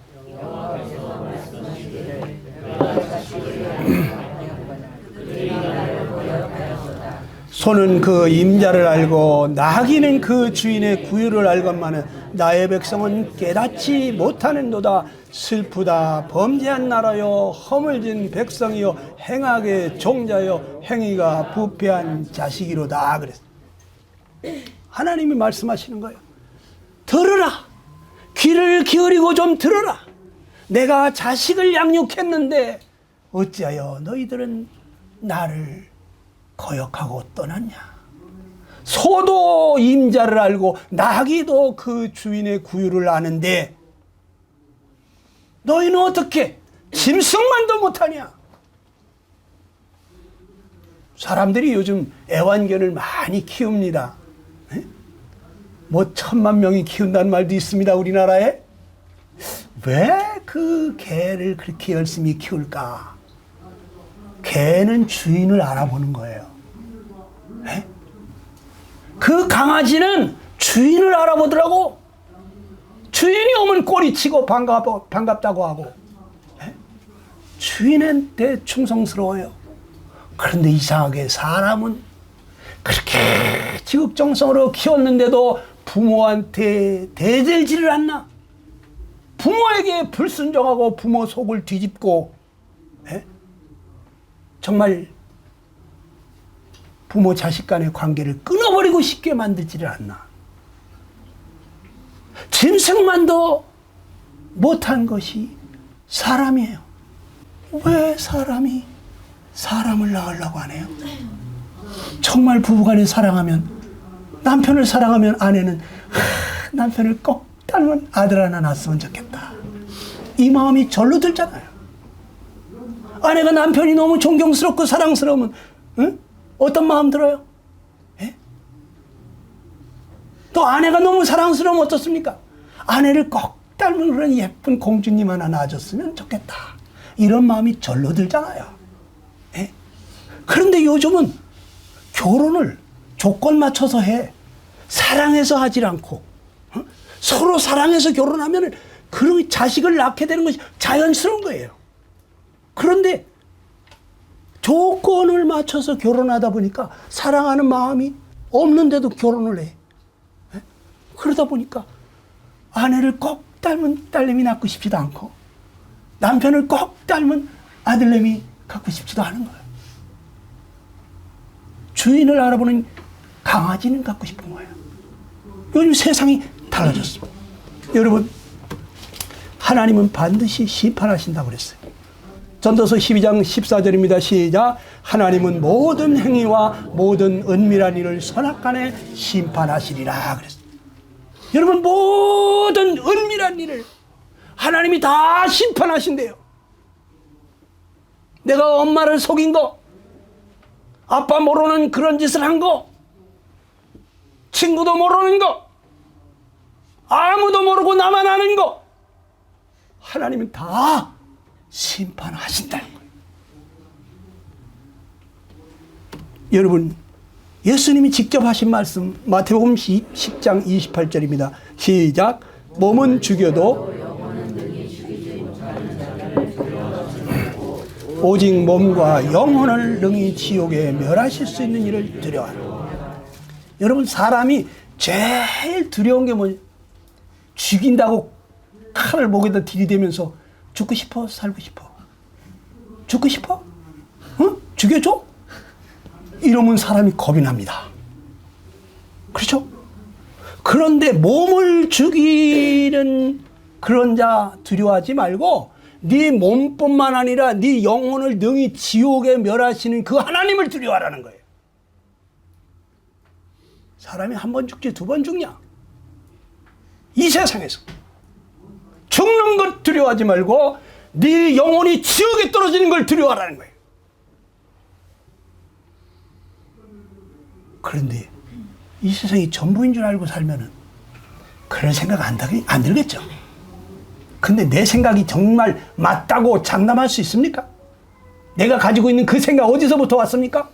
소는 그 임자를 알고 나귀는 그 주인의 구유를 알건만은 나의 백성은 깨닫지 못하는도다. 슬프다. 범죄한 나라여, 허물진 백성이여, 행악의 종자여, 행위가 부패한 자식이로다. 그랬어요. 하나님이 말씀하시는 거예요. 들으라. 귀를 기울이고 좀 들어라. 내가 자식을 양육했는데 어찌하여 너희들은 나를 거역하고 떠났냐. 소도 임자를 알고 나귀도 그 주인의 구유를 아는데 너희는 어떻게 짐승만도 못하냐. 사람들이 요즘 애완견을 많이 키웁니다. 뭐 10,000,000명이 키운다는 말도 있습니다, 우리나라에. 왜 그 개를 그렇게 열심히 키울까? 개는 주인을 알아보는 거예요. 그 강아지는 주인을 알아보더라고. 주인이 오면 꼬리치고 반갑다고 하고. 주인한테 충성스러워요. 그런데 이상하게 사람은 그렇게 지극정성으로 키웠는데도 부모한테 대들지를 않나. 부모에게 불순종하고 부모 속을 뒤집고, 정말 부모 자식 간의 관계를 끊어버리고 싶게 만들지를 않나. 짐승만도 못한 것이 사람이에요. 왜 사람이 사람을 낳으려고 하네요? 정말 부부간에 사랑하면, 남편을 사랑하면 아내는 남편을 꼭 닮은 아들 하나 낳았으면 좋겠다. 이 마음이 절로 들잖아요. 아내가 남편이 너무 존경스럽고 사랑스러우면 어떤 마음 들어요? 또 아내가 너무 사랑스러우면 어떻습니까? 아내를 꼭 닮은 그런 예쁜 공주님 하나 낳아줬으면 좋겠다. 이런 마음이 절로 들잖아요. 그런데 요즘은 결혼을 조건 맞춰서 해. 사랑해서 하질 않고, 서로 사랑해서 결혼하면 그런 자식을 낳게 되는 것이 자연스러운 거예요. 그런데 조건을 맞춰서 결혼하다 보니까 사랑하는 마음이 없는데도 결혼을 해. 그러다 보니까 아내를 꼭 닮은 딸내미 낳고 싶지도 않고 남편을 꼭 닮은 아들내미 갖고 싶지도 않은 거예요. 주인을 알아보는 강아지는 갖고 싶은 거예요. 요즘 세상이 달라졌습니다. 여러분, 하나님은 반드시 심판하신다고 그랬어요. 전도서 12장 14절입니다. 시작. 하나님은 모든 행위와 모든 은밀한 일을 선악간에 심판하시리라 그랬어요. 여러분, 모든 은밀한 일을 하나님이 다 심판하신대요. 내가 엄마를 속인 거, 아빠 모르는 그런 짓을 한 거, 친구도 모르는 거, 아무도 모르고 나만 아는 거, 하나님은 다 심판하신다는 거예요. 여러분, 예수님이 직접 하신 말씀 마태복음 10장 28절입니다. 시작. 몸은 죽여도 오직 몸과 영혼을 능히 지옥에 멸하실 수 있는 일을 두려워하라. 여러분, 사람이 제일 두려운 게 뭐냐? 죽인다고 칼을 목에다 들이대면서 죽고 싶어? 살고 싶어? 죽고 싶어? 응? 죽여줘? 이러면 사람이 겁이 납니다. 그렇죠? 그런데 몸을 죽이는 그런 자 두려워하지 말고 네 몸뿐만 아니라 네 영혼을 능히 지옥에 멸하시는 그 하나님을 두려워하라는 거예요. 사람이 한 번 죽지 두 번 죽냐? 이 세상에서 죽는 것 두려워하지 말고 네 영혼이 지옥에 떨어지는 걸 두려워하라는 거예요. 그런데 이 세상이 전부인 줄 알고 살면은 그런 생각 안 들겠죠. 근데 내 생각이 정말 맞다고 장담할 수 있습니까? 내가 가지고 있는 그 생각 어디서부터 왔습니까?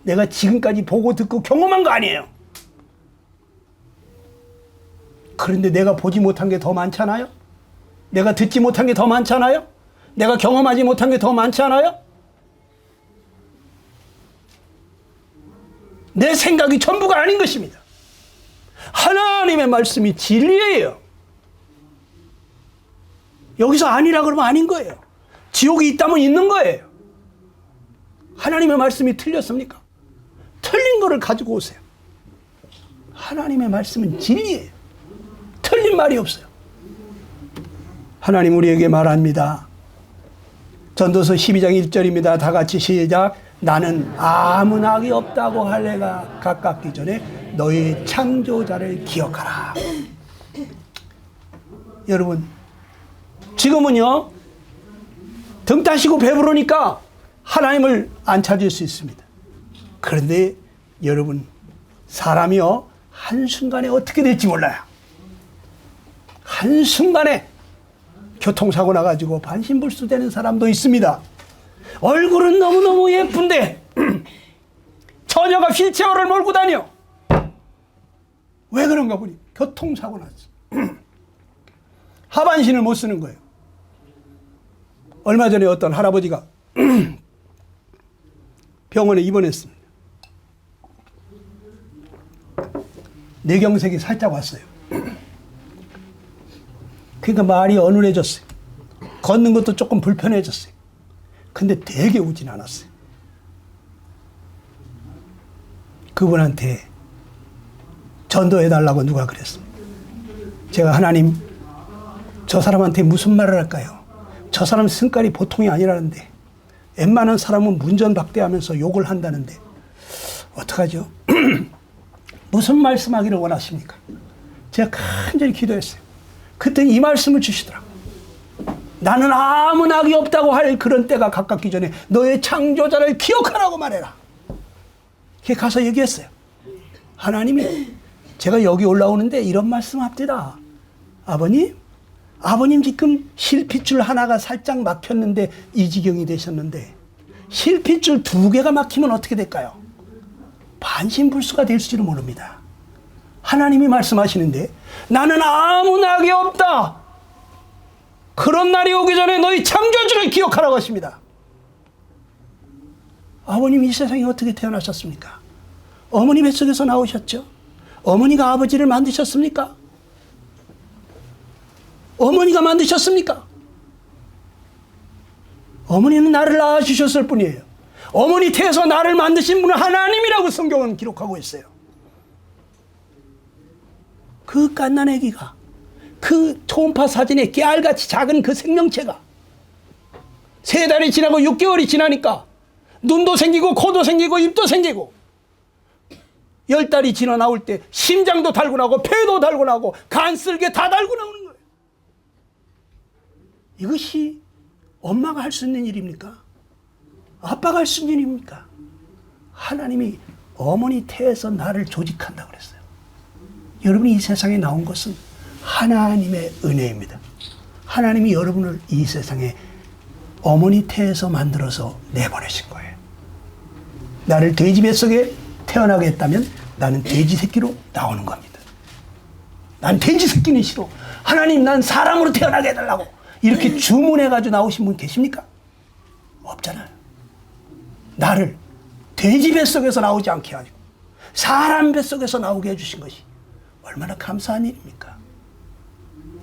내가 지금까지 보고 듣고 경험한 거 아니에요. 그런데 내가 보지 못한 게 더 많잖아요? 내가 듣지 못한 게 더 많잖아요? 내가 경험하지 못한 게 더 많잖아요? 내 생각이 전부가 아닌 것입니다. 하나님의 말씀이 진리예요. 여기서 아니라 그러면 아닌 거예요. 지옥이 있다면 있는 거예요. 하나님의 말씀이 틀렸습니까? 틀린 거를 가지고 오세요. 하나님의 말씀은 진리예요. 틀린 말이 없어요. 하나님 우리에게 말합니다. 전도서 12장 1절입니다. 다 같이 시작. 나는 아무 낙이 없다고 할 애가 가깝기 전에 너희 창조자를 기억하라. 여러분, 지금은요, 등 따시고 배부르니까 하나님을 안 찾을 수 있습니다. 그런데 여러분, 사람이요, 한순간에 어떻게 될지 몰라요. 한순간에 교통사고 나가지고 반신불수 되는 사람도 있습니다. 얼굴은 너무너무 예쁜데 처녀가 휠체어를 몰고 다녀. 왜 그런가 보니 교통사고 났어. 하반신을 못 쓰는 거예요. 얼마 전에 어떤 할아버지가 병원에 입원했습니다. 뇌경색이 살짝 왔어요. 그러니까 말이 어눌해졌어요. 걷는 것도 조금 불편해졌어요. 근데 되게 우진 않았어요. 그분한테 전도해달라고 누가 그랬습니다. 제가 하나님, 저 사람한테 무슨 말을 할까요? 저 사람 성깔이 보통이 아니라는데 웬만한 사람은 문전박대하면서 욕을 한다는데 어떡하죠? 무슨 말씀하기를 원하십니까? 제가 간절히 기도했어요. 그때는 이 말씀을 주시더라고요. 나는 아무 낙이 없다고 할 그런 때가 가깝기 전에 너의 창조자를 기억하라고 말해라. 이렇게 가서 얘기했어요. 하나님이 제가 여기 올라오는데 이런 말씀합니다. 아버님 지금 실핏줄 하나가 살짝 막혔는데 이 지경이 되셨는데 실핏줄 2개가 막히면 어떻게 될까요? 반신불수가 될지도 모릅니다. 하나님이 말씀하시는데 나는 아무 낙이 없다. 그런 날이 오기 전에 너희 창조주를 기억하라고 하십니다. 아버님 이 세상에 어떻게 태어나셨습니까? 어머니 뱃속에서 나오셨죠? 어머니가 아버지를 만드셨습니까? 어머니가 만드셨습니까? 어머니는 나를 낳아주셨을 뿐이에요. 어머니 태에서 나를 만드신 분은 하나님이라고 성경은 기록하고 있어요. 그 갓난 아기가, 그 초음파 사진에 깨알같이 작은 그 생명체가 3달이 지나고 6개월이 지나니까 눈도 생기고 코도 생기고 입도 생기고 10달이 지나 나올 때 심장도 달고 나고 폐도 달고 나고 간쓸개 다 달고 나오는 거예요. 이것이 엄마가 할 수 있는 일입니까? 아빠가 할 수 있는 일입니까? 하나님이 어머니 태에서 나를 조직한다고 그랬어요. 여러분이 이 세상에 나온 것은 하나님의 은혜입니다. 하나님이 여러분을 이 세상에 어머니 태에서 만들어서 내보내신 거예요. 나를 돼지 뱃속에 태어나게 했다면 나는 돼지 새끼로 나오는 겁니다. 난 돼지 새끼는 싫어. 하나님 난 사람으로 태어나게 해달라고 이렇게 주문해가지고 나오신 분 계십니까? 없잖아요. 나를 돼지 뱃속에서 나오지 않게 하고 사람 뱃속에서 나오게 해주신 것이 얼마나 감사한 일입니까?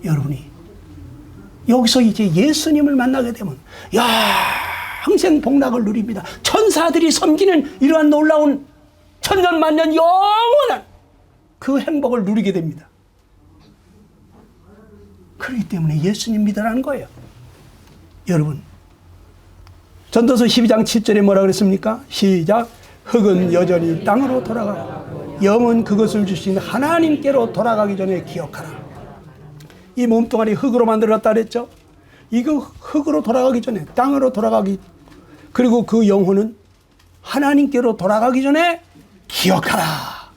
여러분이 여기서 이제 예수님을 만나게 되면 영생 복락을 누립니다. 천사들이 섬기는 이러한 놀라운 천년만년 영원한 그 행복을 누리게 됩니다. 그렇기 때문에 예수님 믿으라는 거예요. 여러분, 전도서 12장 7절에 뭐라 그랬습니까? 시작. 흙은 여전히 땅으로 돌아가 영은 그것을 주신 하나님께로 돌아가기 전에 기억하라. 이 몸뚱아리 흙으로 만들었다 그랬죠? 이거 흙으로 돌아가기 전에 땅으로 돌아가기, 그리고 그 영혼은 하나님께로 돌아가기 전에 기억하라.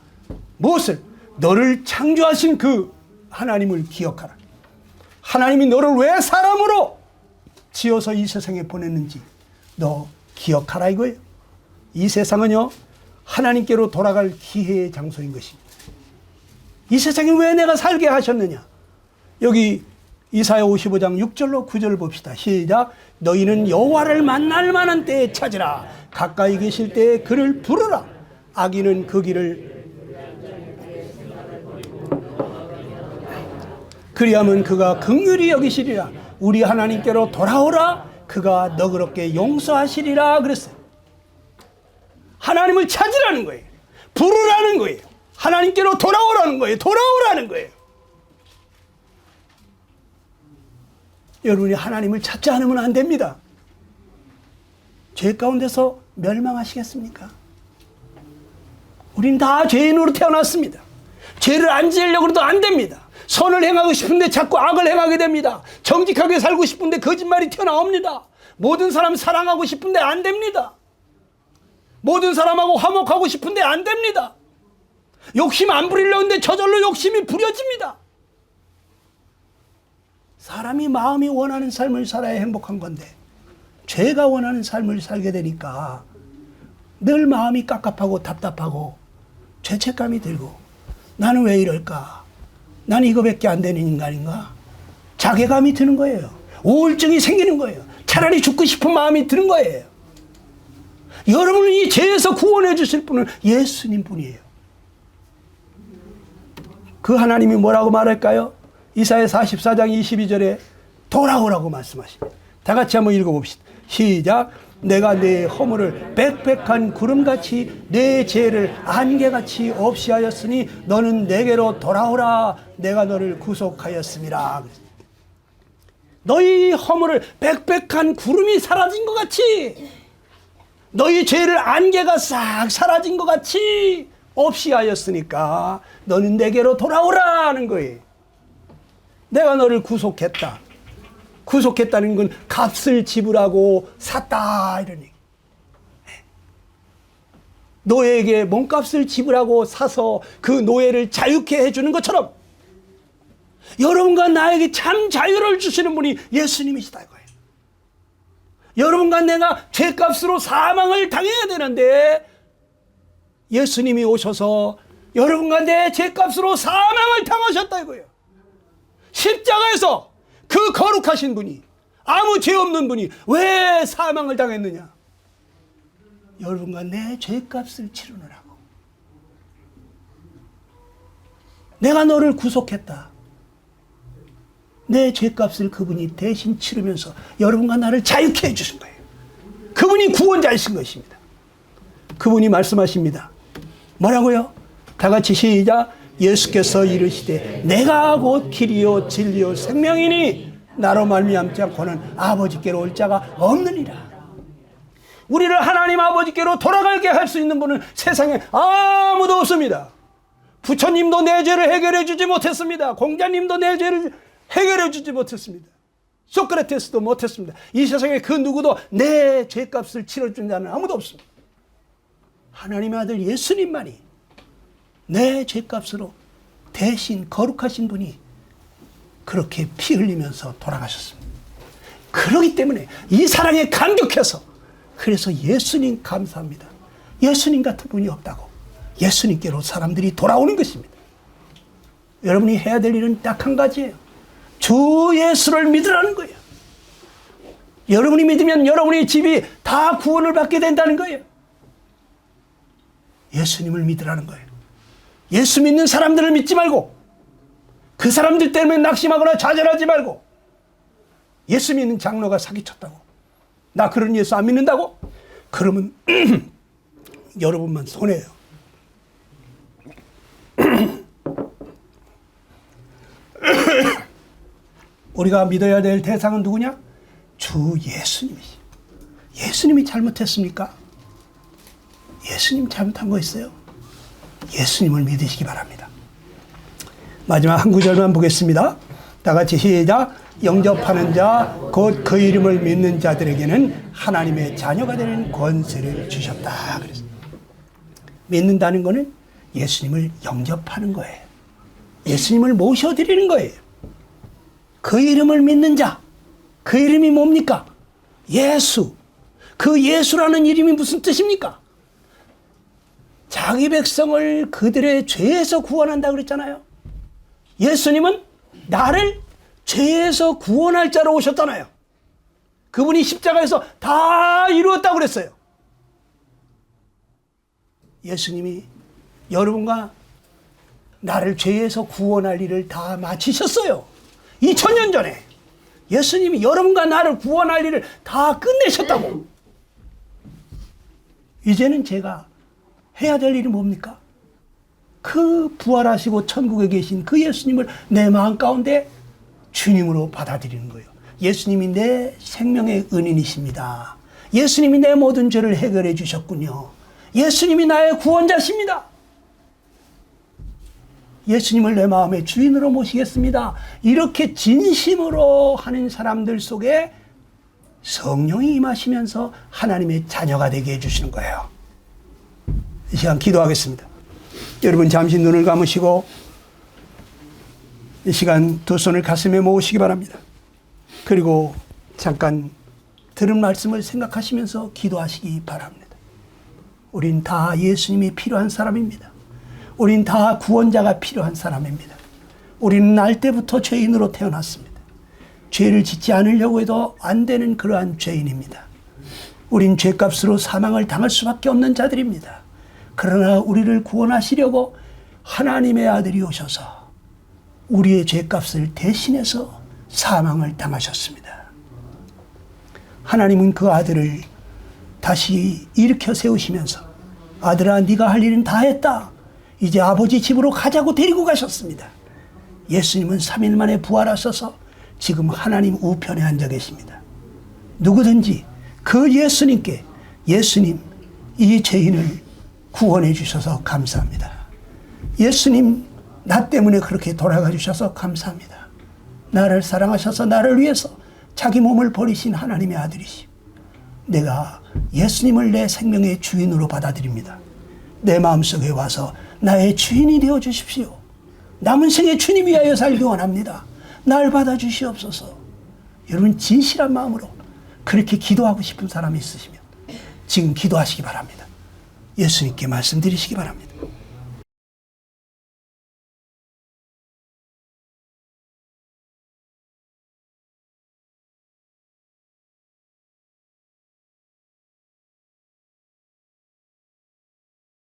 무엇을? 너를 창조하신 그 하나님을 기억하라. 하나님이 너를 왜 사람으로 지어서 이 세상에 보냈는지 너 기억하라 이거예요. 이 세상은요, 하나님께로 돌아갈 기회의 장소인 것입니다. 이 세상에 왜 내가 살게 하셨느냐? 여기 이사야 55장 6절로 9절 봅시다. 시작. 너희는 여호와를 만날 만한 때에 찾으라. 가까이 계실 때에 그를 부르라. 악인은 그 길을 그리하면 그가 긍휼히 여기시리라. 우리 하나님께로 돌아오라. 그가 너그럽게 용서하시리라 그랬어요. 하나님을 찾으라는 거예요. 부르라는 거예요. 하나님께로 돌아오라는 거예요. 돌아오라는 거예요. 여러분이 하나님을 찾지 않으면 안 됩니다. 죄 가운데서 멸망하시겠습니까? 우린 다 죄인으로 태어났습니다. 죄를 안 지으려고 해도 안 됩니다. 선을 행하고 싶은데 자꾸 악을 행하게 됩니다. 정직하게 살고 싶은데 거짓말이 튀어나옵니다. 모든 사람 사랑하고 싶은데 안 됩니다. 모든 사람하고 화목하고 싶은데 안 됩니다. 욕심 안 부리려고 하는데 저절로 욕심이 부려집니다. 사람이 마음이 원하는 삶을 살아야 행복한 건데 죄가 원하는 삶을 살게 되니까 늘 마음이 깝깝하고 답답하고 죄책감이 들고 나는 왜 이럴까? 나는 이거밖에 안 되는 인간인가? 자괴감이 드는 거예요. 우울증이 생기는 거예요. 차라리 죽고 싶은 마음이 드는 거예요. 여러분을 이 죄에서 구원해 주실 분은 예수님 뿐이에요. 그 하나님이 뭐라고 말할까요? 이사야 44장 22절에 돌아오라고 말씀하십니다. 다 같이 한번 읽어봅시다. 시작. 내가 내 허물을 빽빽한 구름같이 내 죄를 안개같이 없이 하였으니 너는 내게로 돌아오라. 내가 너를 구속하였음이라. 너희 허물을 빽빽한 구름이 사라진 것 같이, 너희 죄를 안개가 싹 사라진 것 같이 없이 하였으니까 너는 내게로 돌아오라는 거예요. 내가 너를 구속했다. 구속했다는 건 값을 지불하고 샀다 이런 얘기. 노예에게 몸값을 지불하고 사서 그 노예를 자유케 해주는 것처럼 여러분과 나에게 참 자유를 주시는 분이 예수님이시다 이거예요. 여러분과 내가 죄값으로 사망을 당해야 되는데 예수님이 오셔서 여러분과 내 죄값으로 사망을 당하셨다 이거예요. 십자가에서 그 거룩하신 분이, 아무 죄 없는 분이 왜 사망을 당했느냐? 여러분과 내 죄값을 치르느라고. 내가 너를 구속했다. 내 죄값을 그분이 대신 치르면서 여러분과 나를 자유케 해주신 거예요. 그분이 구원자이신 것입니다. 그분이 말씀하십니다. 뭐라고요? 다 같이 시작. 예수께서 이르시되 내가 곧 길이요 진리요 생명이니 나로 말미암지 않고는 아버지께로 올 자가 없느니라. 우리를 하나님 아버지께로 돌아가게 할 수 있는 분은 세상에 아무도 없습니다. 부처님도 내 죄를 해결해 주지 못했습니다. 공자님도 내 죄를 해결해 주지 못했습니다. 소크라테스도 못했습니다. 이 세상에 그 누구도 내 죄값을 치러준 자는 아무도 없습니다. 하나님의 아들 예수님만이 내 죄값으로 대신 거룩하신 분이 그렇게 피 흘리면서 돌아가셨습니다. 그렇기 때문에 이 사랑에 감격해서, 그래서 예수님 감사합니다. 예수님 같은 분이 없다고 예수님께로 사람들이 돌아오는 것입니다. 여러분이 해야 될 일은 딱 한 가지예요. 주 예수를 믿으라는 거예요. 여러분이 믿으면 여러분의 집이 다 구원을 받게 된다는 거예요. 예수님을 믿으라는 거예요. 예수 믿는 사람들을 믿지 말고, 그 사람들 때문에 낙심하거나 좌절하지 말고, 예수 믿는 장로가 사기쳤다고, 나 그런 예수 안 믿는다고? 그러면 여러분만 손해예요. 우리가 믿어야 될 대상은 누구냐? 주 예수님이시. 예수님이 잘못했습니까? 예수님 잘못한 거 있어요? 예수님을 믿으시기 바랍니다. 마지막 한 구절만 보겠습니다. 다 같이 시작. 영접하는 자 곧 그 이름을 믿는 자들에게는 하나님의 자녀가 되는 권세를 주셨다. 그랬습니다. 믿는다는 것은 예수님을 영접하는 거예요. 예수님을 모셔드리는 거예요. 그 이름을 믿는 자, 그 이름이 뭡니까? 예수. 그 예수라는 이름이 무슨 뜻입니까? 자기 백성을 그들의 죄에서 구원한다 그랬잖아요. 예수님은 나를 죄에서 구원할 자로 오셨잖아요. 그분이 십자가에서 다 이루었다고 그랬어요. 예수님이 여러분과 나를 죄에서 구원할 일을 다 마치셨어요. 2000년 전에 예수님이 여러분과 나를 구원할 일을 다 끝내셨다고. 이제는 제가 해야 될 일이 뭡니까? 그 부활하시고 천국에 계신 그 예수님을 내 마음 가운데 주님으로 받아들이는 거예요. 예수님이 내 생명의 은인이십니다. 예수님이 내 모든 죄를 해결해 주셨군요. 예수님이 나의 구원자십니다. 예수님을 내 마음의 주인으로 모시겠습니다. 이렇게 진심으로 하는 사람들 속에 성령이 임하시면서 하나님의 자녀가 되게 해주시는 거예요. 이 시간 기도하겠습니다. 여러분 잠시 눈을 감으시고 이 시간 두 손을 가슴에 모으시기 바랍니다. 그리고 잠깐 들은 말씀을 생각하시면서 기도하시기 바랍니다. 우린 다 예수님이 필요한 사람입니다. 우린 다 구원자가 필요한 사람입니다. 우리는 날 때부터 죄인으로 태어났습니다. 죄를 짓지 않으려고 해도 안 되는 그러한 죄인입니다. 우린 죄값으로 사망을 당할 수밖에 없는 자들입니다. 그러나 우리를 구원하시려고 하나님의 아들이 오셔서 우리의 죄값을 대신해서 사망을 당하셨습니다. 하나님은 그 아들을 다시 일으켜 세우시면서 아들아 네가 할 일은 다 했다. 이제 아버지 집으로 가자고 데리고 가셨습니다. 예수님은 3일 만에 부활하셔서 지금 하나님 우편에 앉아 계십니다. 누구든지 그 예수님께 예수님 이 죄인을 구원해 주셔서 감사합니다. 예수님 나 때문에 그렇게 돌아가 주셔서 감사합니다. 나를 사랑하셔서 나를 위해서 자기 몸을 버리신 하나님의 아들이시오. 내가 예수님을 내 생명의 주인으로 받아들입니다. 내 마음속에 와서 나의 주인이 되어 주십시오. 남은 생에 주님 위하여 살기 원합니다. 날 받아주시옵소서. 여러분 진실한 마음으로 그렇게 기도하고 싶은 사람이 있으시면 지금 기도하시기 바랍니다. 예수님께 말씀드리시기 바랍니다.